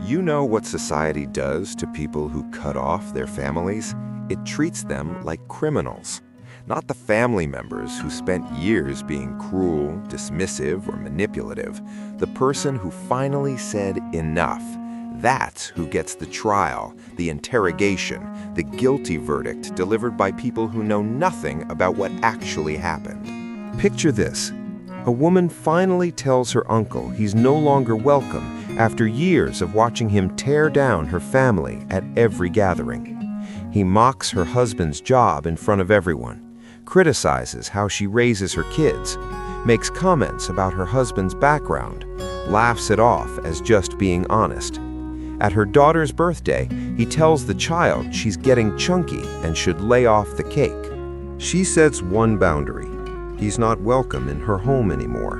You know what society does to people who cut off their families? It treats them like criminals. Not the family members who spent years being cruel, dismissive, or manipulative. The person who finally said enough. That's who gets the trial, the interrogation, the guilty verdict delivered by people who know nothing about what actually happened. Picture this. A woman finally tells her uncle he's no longer welcome after years of watching him tear down her family at every gathering. He mocks her husband's job in front of everyone, criticizes how she raises her kids, makes comments about her husband's background, laughs it off as just being honest. At her daughter's birthday, he tells the child she's getting chunky and should lay off the cake. She sets one boundary. He's not welcome in her home anymore.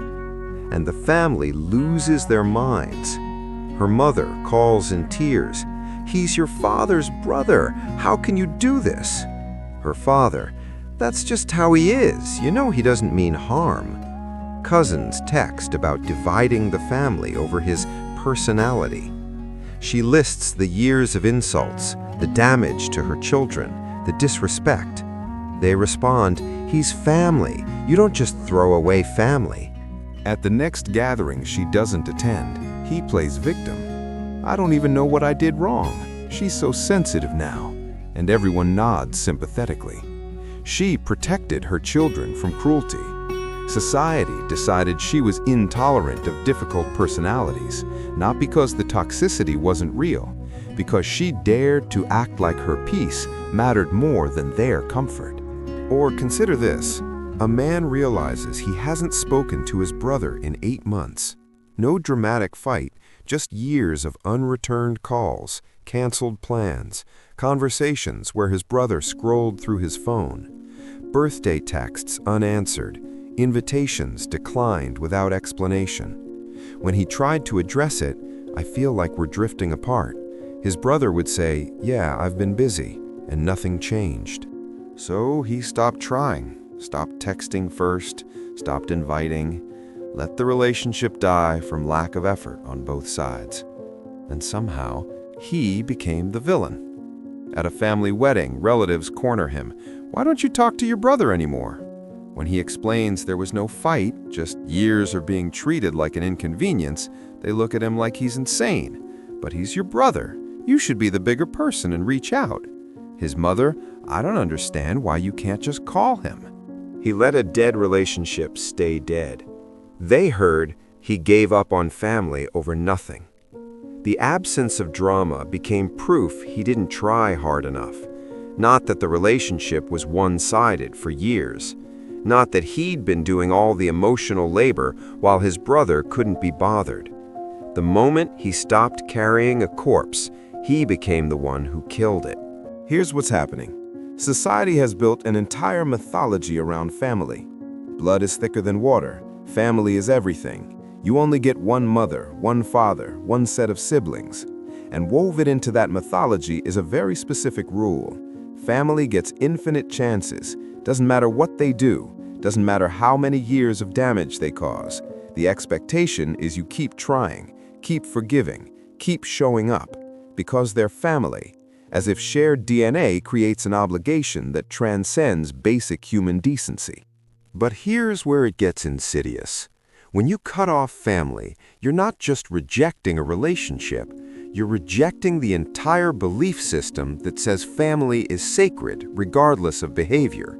And the family loses their minds. Her mother calls in tears. "He's your father's brother. How can you do this?" Her father, "That's just how he is. You know he doesn't mean harm." Cousins text about dividing the family over his personality. She lists the years of insults, the damage to her children, the disrespect. They respond, "He's family. You don't just throw away family." At the next gathering she doesn't attend, he plays victim. "I don't even know what I did wrong. She's so sensitive now." And everyone nods sympathetically. She protected her children from cruelty. Society decided she was intolerant of difficult personalities, not because the toxicity wasn't real, because she dared to act like her peace mattered more than their comfort. Or consider this. A man realizes he hasn't spoken to his brother in 8 months. No dramatic fight, just years of unreturned calls, canceled plans, conversations where his brother scrolled through his phone, birthday texts unanswered, invitations declined without explanation. When he tried to address it, "I feel like we're drifting apart," his brother would say, "Yeah, I've been busy," and nothing changed. So he stopped trying, stopped texting first, stopped inviting, let the relationship die from lack of effort on both sides. And somehow, he became the villain. At a family wedding, relatives corner him. "Why don't you talk to your brother anymore?" When he explains there was no fight, just years of being treated like an inconvenience, they look at him like he's insane. "But he's your brother. You should be the bigger person and reach out." His mother, "I don't understand why you can't just call him." He let a dead relationship stay dead. They heard he gave up on family over nothing. The absence of drama became proof he didn't try hard enough. Not that the relationship was one-sided for years. Not that he'd been doing all the emotional labor while his brother couldn't be bothered. The moment he stopped carrying a corpse, he became the one who killed it. Here's what's happening. Society has built an entire mythology around family. Blood is thicker than water. Family is everything. You only get one mother, one father, one set of siblings. And woven into that mythology is a very specific rule. Family gets infinite chances. Doesn't matter what they do. Doesn't matter how many years of damage they cause. The expectation is you keep trying, keep forgiving, keep showing up. Because they're family. As if shared DNA creates an obligation that transcends basic human decency. But here's where it gets insidious. When you cut off family, you're not just rejecting a relationship, you're rejecting the entire belief system that says family is sacred regardless of behavior.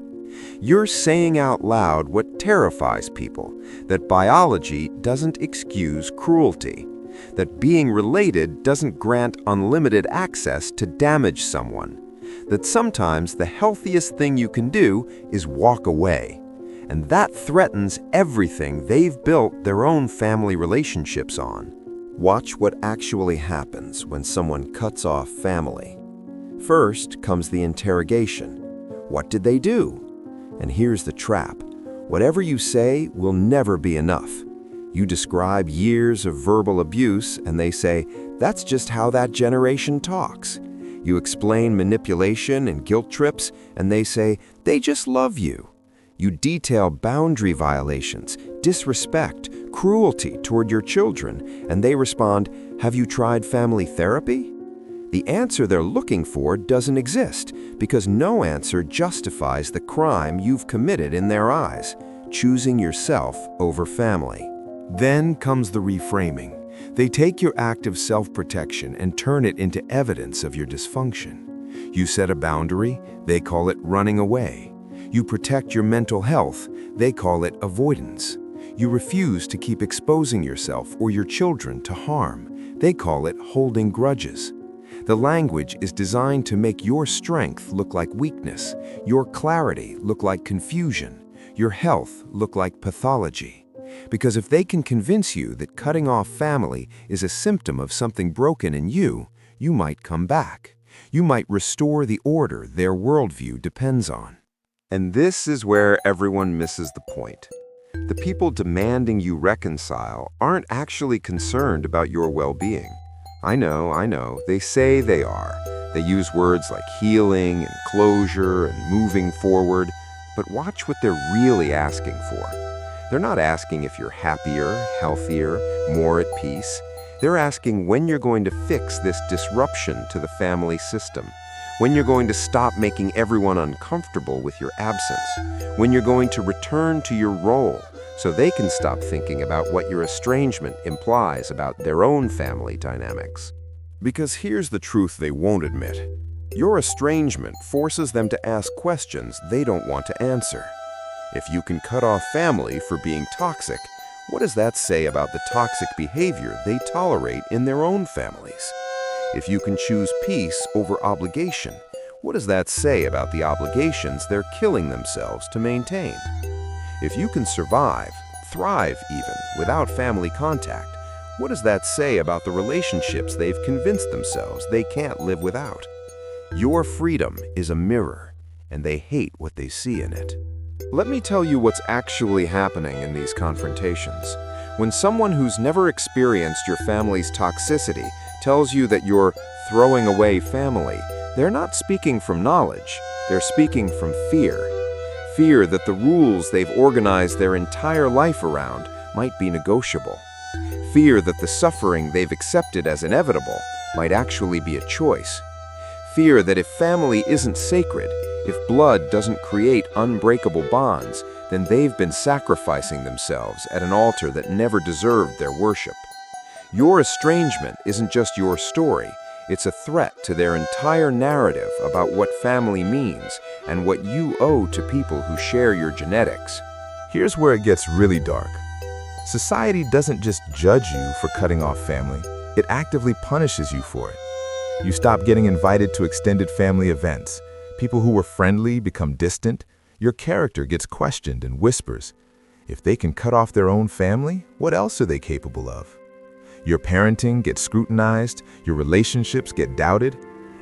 You're saying out loud what terrifies people, that biology doesn't excuse cruelty. That being related doesn't grant unlimited access to damage someone. That sometimes the healthiest thing you can do is walk away. And that threatens everything they've built their own family relationships on. Watch what actually happens when someone cuts off family. First comes the interrogation. What did they do? And here's the trap. Whatever you say will never be enough. You describe years of verbal abuse, and they say, "That's just how that generation talks." You explain manipulation and guilt trips, and they say, "They just love you." You detail boundary violations, disrespect, cruelty toward your children, and they respond, "Have you tried family therapy?" The answer they're looking for doesn't exist because no answer justifies the crime you've committed in their eyes, choosing yourself over family. Then comes the reframing. They take your act of self-protection and turn it into evidence of your dysfunction. You set a boundary, they call it running away. You protect your mental health, they call it avoidance. You refuse to keep exposing yourself or your children to harm, they call it holding grudges. The language is designed to make your strength look like weakness, your clarity look like confusion, your health look like pathology. Because if they can convince you that cutting off family is a symptom of something broken in you, you might come back. You might restore the order their worldview depends on. And this is where everyone misses the point. The people demanding you reconcile aren't actually concerned about your well-being. I know, they say they are. They use words like healing and closure and moving forward, but watch what they're really asking for. They're not asking if you're happier, healthier, more at peace. They're asking when you're going to fix this disruption to the family system, when you're going to stop making everyone uncomfortable with your absence, when you're going to return to your role so they can stop thinking about what your estrangement implies about their own family dynamics. Because here's the truth they won't admit. Your estrangement forces them to ask questions they don't want to answer. If you can cut off family for being toxic, what does that say about the toxic behavior they tolerate in their own families? If you can choose peace over obligation, what does that say about the obligations they're killing themselves to maintain? If you can survive, thrive even, without family contact, what does that say about the relationships they've convinced themselves they can't live without? Your freedom is a mirror, and they hate what they see in it. Let me tell you what's actually happening in these confrontations. When someone who's never experienced your family's toxicity tells you that you're throwing away family, they're not speaking from knowledge, they're speaking from fear. Fear that the rules they've organized their entire life around might be negotiable. Fear that the suffering they've accepted as inevitable might actually be a choice. Fear that if family isn't sacred, if blood doesn't create unbreakable bonds, then they've been sacrificing themselves at an altar that never deserved their worship. Your estrangement isn't just your story, it's a threat to their entire narrative about what family means and what you owe to people who share your genetics. Here's where it gets really dark. Society doesn't just judge you for cutting off family, it actively punishes you for it. You stop getting invited to extended family events. People who were friendly become distant. Your character gets questioned in whispers. If they can cut off their own family, what else are they capable of? Your parenting gets scrutinized, your relationships get doubted.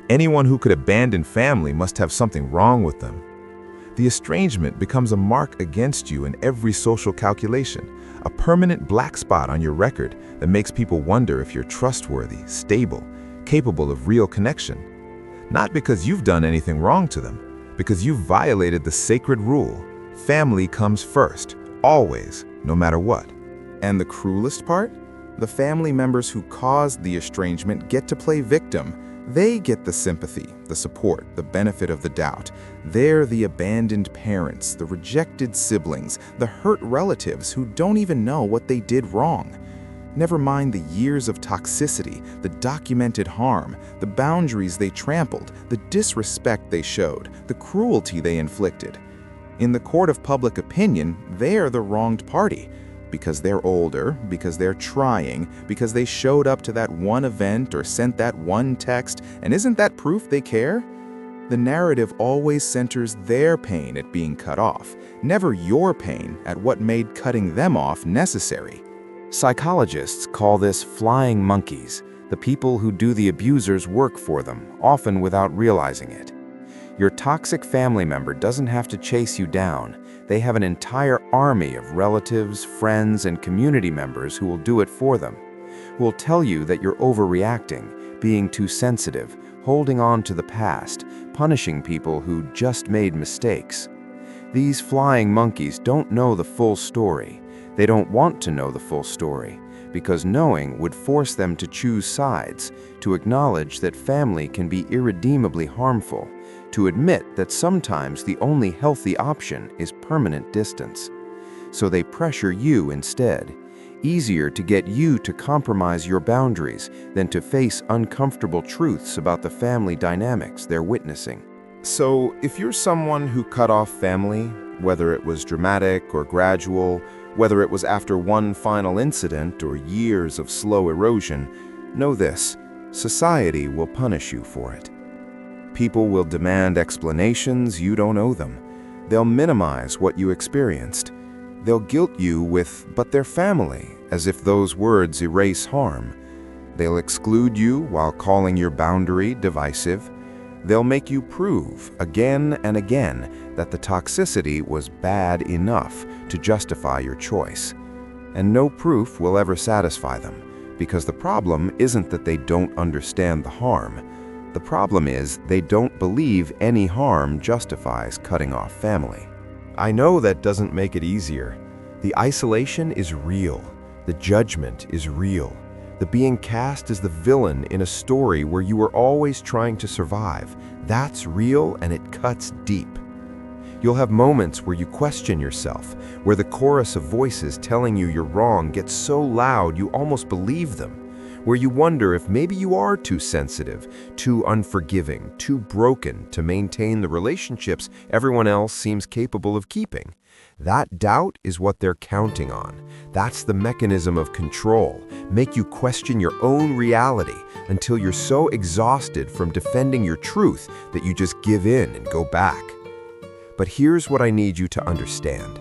Anyone who could abandon family must have something wrong with them. The estrangement becomes a mark against you in every social calculation, a permanent black spot on your record that makes people wonder if you're trustworthy, stable, capable of real connection. Not because you've done anything wrong to them, because you've violated the sacred rule. Family comes first, always, no matter what. And the cruelest part? The family members who caused the estrangement get to play victim. They get the sympathy, the support, the benefit of the doubt. They're the abandoned parents, the rejected siblings, the hurt relatives who don't even know what they did wrong. Never mind the years of toxicity, the documented harm, the boundaries they trampled, the disrespect they showed, the cruelty they inflicted. In the court of public opinion, they're the wronged party. Because they're older, because they're trying, because they showed up to that one event or sent that one text, and isn't that proof they care? The narrative always centers their pain at being cut off, never your pain at what made cutting them off necessary. Psychologists call this flying monkeys, the people who do the abuser's work for them, often without realizing it. Your toxic family member doesn't have to chase you down. They have an entire army of relatives, friends, and community members who will do it for them, who will tell you that you're overreacting, being too sensitive, holding on to the past, punishing people who just made mistakes. These flying monkeys don't know the full story. They don't want to know the full story, because knowing would force them to choose sides, to acknowledge that family can be irredeemably harmful, to admit that sometimes the only healthy option is permanent distance. So they pressure you instead. Easier to get you to compromise your boundaries than to face uncomfortable truths about the family dynamics they're witnessing. So, if you're someone who cut off family, whether it was dramatic or gradual, whether it was after one final incident or years of slow erosion, know this: society will punish you for it. People will demand explanations you don't owe them. They'll minimize what you experienced. They'll guilt you with, "but they're family," as if those words erase harm. They'll exclude you while calling your boundary divisive. They'll make you prove again and again that the toxicity was bad enough to justify your choice. And no proof will ever satisfy them, because the problem isn't that they don't understand the harm. The problem is they don't believe any harm justifies cutting off family. I know that doesn't make it easier. The isolation is real. The judgment is real. The being cast as the villain in a story where you were always trying to survive. That's real, and it cuts deep. You'll have moments where you question yourself, where the chorus of voices telling you you're wrong gets so loud you almost believe them, where you wonder if maybe you are too sensitive, too unforgiving, too broken to maintain the relationships everyone else seems capable of keeping. That doubt is what they're counting on. That's the mechanism of control. Make you question your own reality until you're so exhausted from defending your truth that you just give in and go back. But here's what I need you to understand.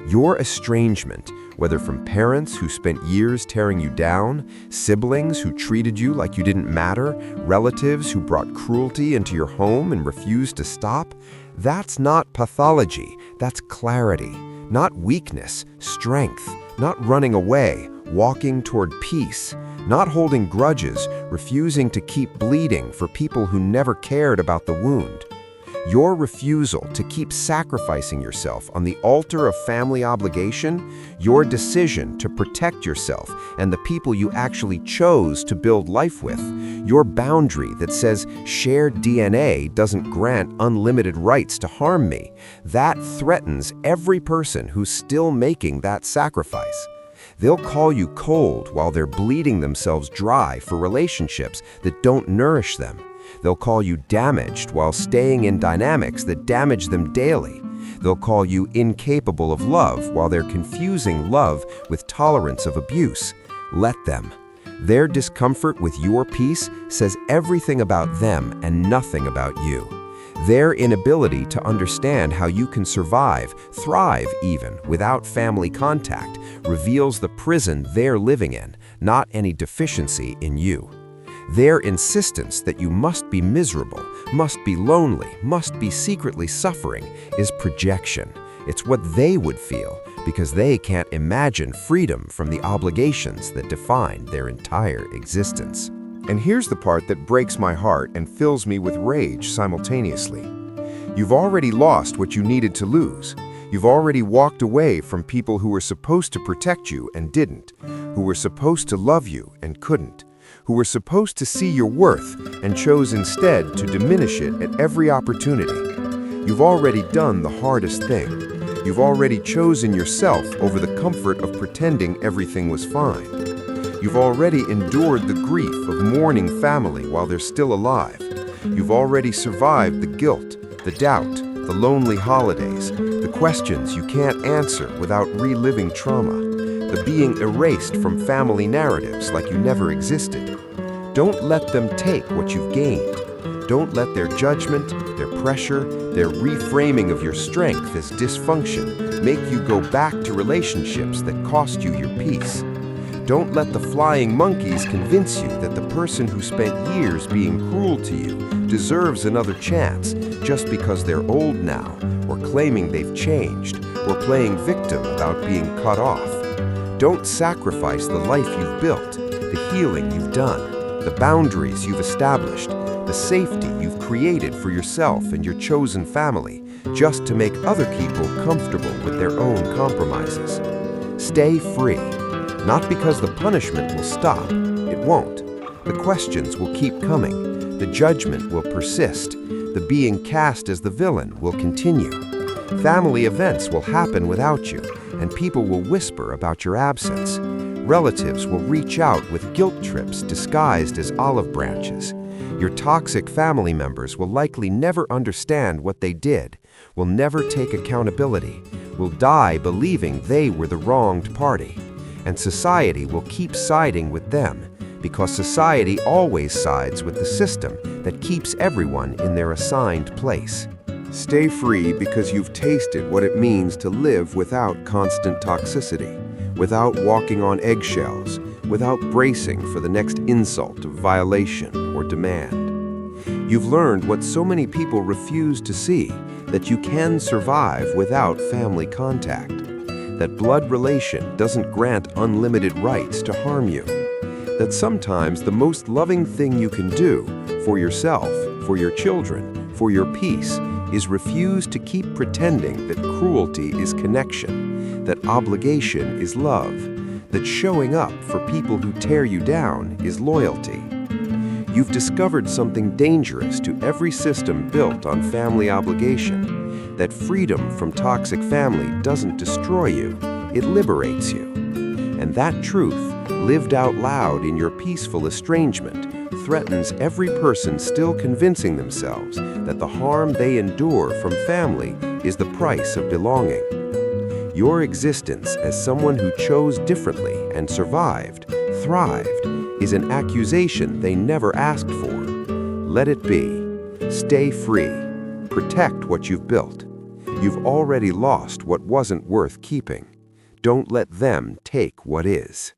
Your estrangement, whether from parents who spent years tearing you down, siblings who treated you like you didn't matter, relatives who brought cruelty into your home and refused to stop, that's not pathology, that's clarity. Not weakness, strength. Not running away, walking toward peace. Not holding grudges, refusing to keep bleeding for people who never cared about the wound. Your refusal to keep sacrificing yourself on the altar of family obligation, your decision to protect yourself and the people you actually chose to build life with, your boundary that says shared DNA doesn't grant unlimited rights to harm me, that threatens every person who's still making that sacrifice. They'll call you cold while they're bleeding themselves dry for relationships that don't nourish them. They'll call you damaged while staying in dynamics that damage them daily. They'll call you incapable of love while they're confusing love with tolerance of abuse. Let them. Their discomfort with your peace says everything about them and nothing about you. Their inability to understand how you can survive, thrive even, without family contact reveals the prison they're living in, not any deficiency in you. Their insistence that you must be miserable, must be lonely, must be secretly suffering is projection. It's what they would feel because they can't imagine freedom from the obligations that define their entire existence. And here's the part that breaks my heart and fills me with rage simultaneously. You've already lost what you needed to lose. You've already walked away from people who were supposed to protect you and didn't, who were supposed to love you and couldn't, who were supposed to see your worth and chose instead to diminish it at every opportunity. You've already done the hardest thing. You've already chosen yourself over the comfort of pretending everything was fine. You've already endured the grief of mourning family while they're still alive. You've already survived the guilt, the doubt, the lonely holidays, the questions you can't answer without reliving trauma, the being erased from family narratives like you never existed. Don't let them take what you've gained. Don't let their judgment, their pressure, their reframing of your strength as dysfunction make you go back to relationships that cost you your peace. Don't let the flying monkeys convince you that the person who spent years being cruel to you deserves another chance just because they're old now, or claiming they've changed, or playing victim about being cut off. Don't sacrifice the life you've built, the healing you've done, the boundaries you've established, the safety you've created for yourself and your chosen family just to make other people comfortable with their own compromises. Stay free, not because the punishment will stop. It won't. The questions will keep coming. The judgment will persist. The being cast as the villain will continue. Family events will happen without you, and people will whisper about your absence. Relatives will reach out with guilt trips disguised as olive branches. Your toxic family members will likely never understand what they did, will never take accountability, will die believing they were the wronged party. And society will keep siding with them, because society always sides with the system that keeps everyone in their assigned place. Stay free because you've tasted what it means to live without constant toxicity, without walking on eggshells, without bracing for the next insult of violation or demand. You've learned what so many people refuse to see, that you can survive without family contact, that blood relation doesn't grant unlimited rights to harm you, that sometimes the most loving thing you can do for yourself, for your children, for your peace, is refuse to keep pretending that cruelty is connection, that obligation is love, that showing up for people who tear you down is loyalty. You've discovered something dangerous to every system built on family obligation, that freedom from toxic family doesn't destroy you, it liberates you. And that truth, lived out loud in your peaceful estrangement, threatens every person still convincing themselves that the harm they endure from family is the price of belonging. Your existence as someone who chose differently and survived, thrived, is an accusation they never asked for. Let it be. Stay free. Protect what you've built. You've already lost what wasn't worth keeping. Don't let them take what is.